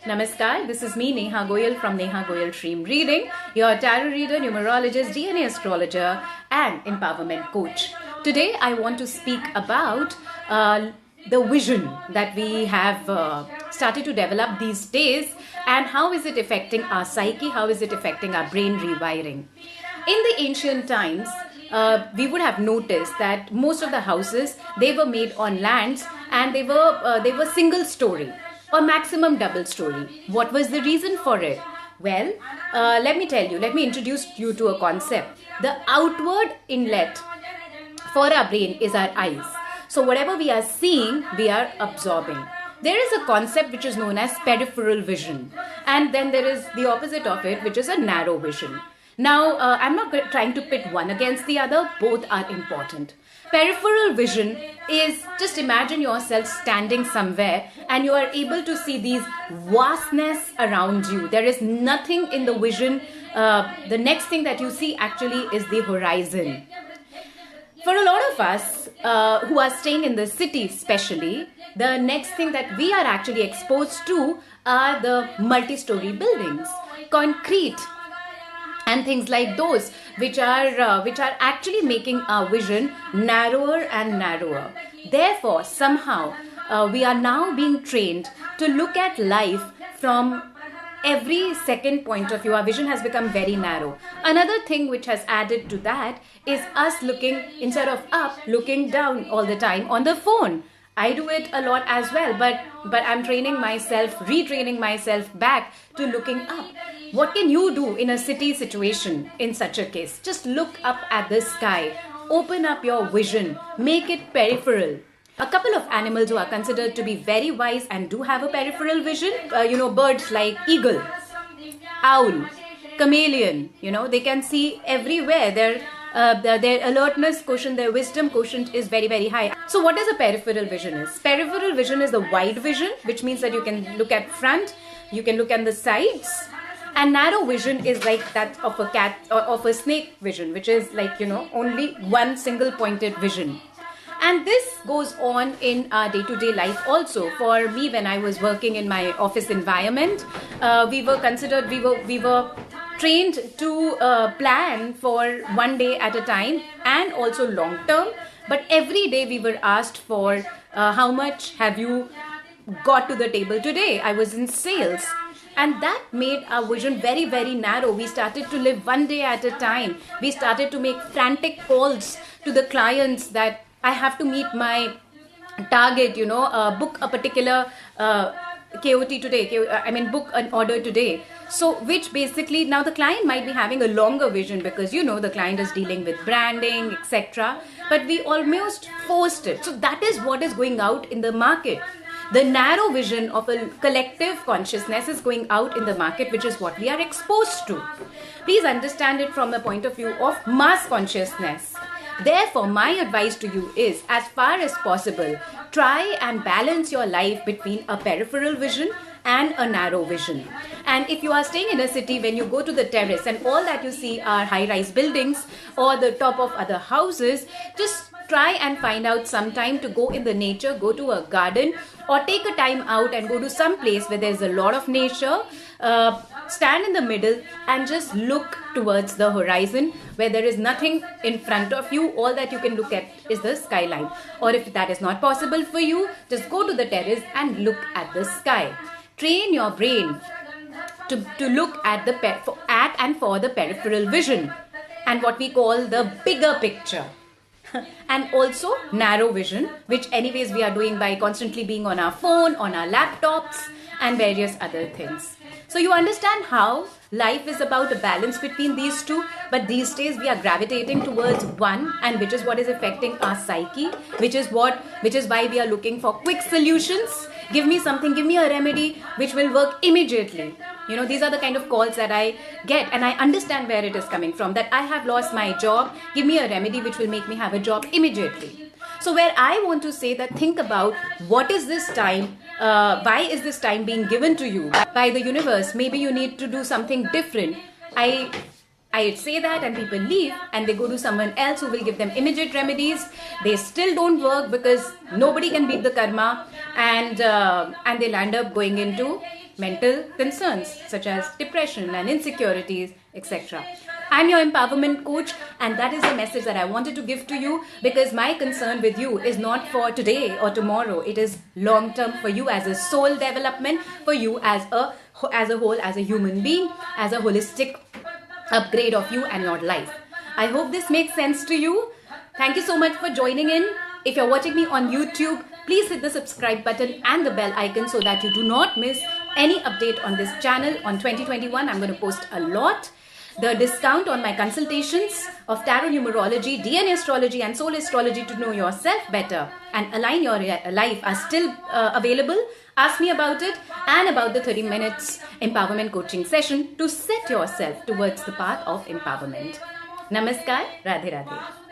Namaskar, this is me Neha Goyal from Neha Goyal Dream Reading, your tarot reader, numerologist, DNA astrologer and empowerment coach. Today I want to speak about the vision that we have started to develop these days and how is it affecting our psyche, how is it affecting our brain rewiring. In the ancient times, we would have noticed that most of the houses, they were made on lands and they were single story or maximum double story. What was the reason for it? Well, let me introduce you to a concept. The outward inlet for our brain is our eyes. So whatever we are seeing, we are absorbing. There is a concept which is known as peripheral vision, and then there is the opposite of it, which is a narrow vision. Now, I'm not trying to pit one against the other. Both are important. Peripheral vision is, just imagine yourself standing somewhere and you are able to see these vastness around you. There is nothing in the vision. The next thing that you see actually is the horizon. For a lot of us who are staying in the city especially, the next thing that we are actually exposed to are the multi-story buildings, concrete, and things like those, which are actually making our vision narrower and narrower. Therefore, somehow we are now being trained to look at life from every second point of view. Our vision has become very narrow. Another thing which has added to that is us looking, instead of up, looking down all the time on the phone. I do it a lot as well, but I'm retraining myself back to looking up. What can you do in a city situation in such a case? Just look up at the sky, open up your vision, make it peripheral. A couple of animals who are considered to be very wise and do have a peripheral vision, birds like eagle, owl, chameleon, they can see everywhere. Their alertness quotient, their wisdom quotient is very, very high. So what is a peripheral vision is? Peripheral vision is the wide vision, which means that you can look at front, you can look at the sides. And narrow vision is like that of a cat or of a snake vision, which is like, only one single pointed vision. And this goes on in our day-to-day life also. For me, when I was working in my office environment, we were trained to plan for one day at a time and also long term. But every day we were asked for how much have you got to the table today. I was in sales. And that made our vision very, very narrow. We started to live one day at a time. We started to make frantic calls to the clients that I have to meet my target, book a particular KOT today, book an order today. So which basically, now the client might be having a longer vision because, the client is dealing with branding, etc. But we almost forced it. So that is what is going out in the market. The narrow vision of a collective consciousness is going out in the market, which is what we are exposed to. Please understand it from the point of view of mass consciousness. Therefore, my advice to you is, as far as possible, try and balance your life between a peripheral vision and a narrow vision. And if you are staying in a city, when you go to the terrace and all that you see are high-rise buildings or the top of other houses, just try and find out some time to go in the nature, go to a garden or take a time out and go to some place where there's a lot of nature. Stand in the middle and just look towards the horizon where there is nothing in front of you. All that you can look at is the skyline. Or if that is not possible for you, just go to the terrace and look at the sky. Train your brain to look at for the peripheral vision and what we call the bigger picture. And also narrow vision, which anyways we are doing by constantly being on our phone, on our laptops and various other things. So you understand how life is about a balance between these two, but these days we are gravitating towards one, and which is what is affecting our psyche, which is why we are looking for quick solutions. Give me something, give me a remedy which will work immediately. These are the kind of calls that I get, and I understand where it is coming from, that I have lost my job, give me a remedy which will make me have a job immediately. So where I want to say that, think about what is this time, why is this time being given to you by the universe? Maybe you need to do something different. I say that and people leave and they go to someone else who will give them immediate remedies. They still don't work because nobody can beat the karma, and they'll end up going into mental concerns such as depression and insecurities, etc. I'm your empowerment coach, and that is the message that I wanted to give to you, because my concern with you is not for today or tomorrow. It is long term for you as a soul development, for you as a whole, as a human being, as a holistic upgrade of you and your life. I hope this makes sense to you. Thank you so much for joining in. If you're watching me on YouTube, please hit the subscribe button and the bell icon so that you do not miss any update on this channel. On 2021, I'm going to post a lot. The discount on my consultations of tarot numerology, DNA astrology and soul astrology to know yourself better and align your life are still available. Ask me about it and about the 30 minutes empowerment coaching session to set yourself towards the path of empowerment. Namaskar, Radhe Radhe.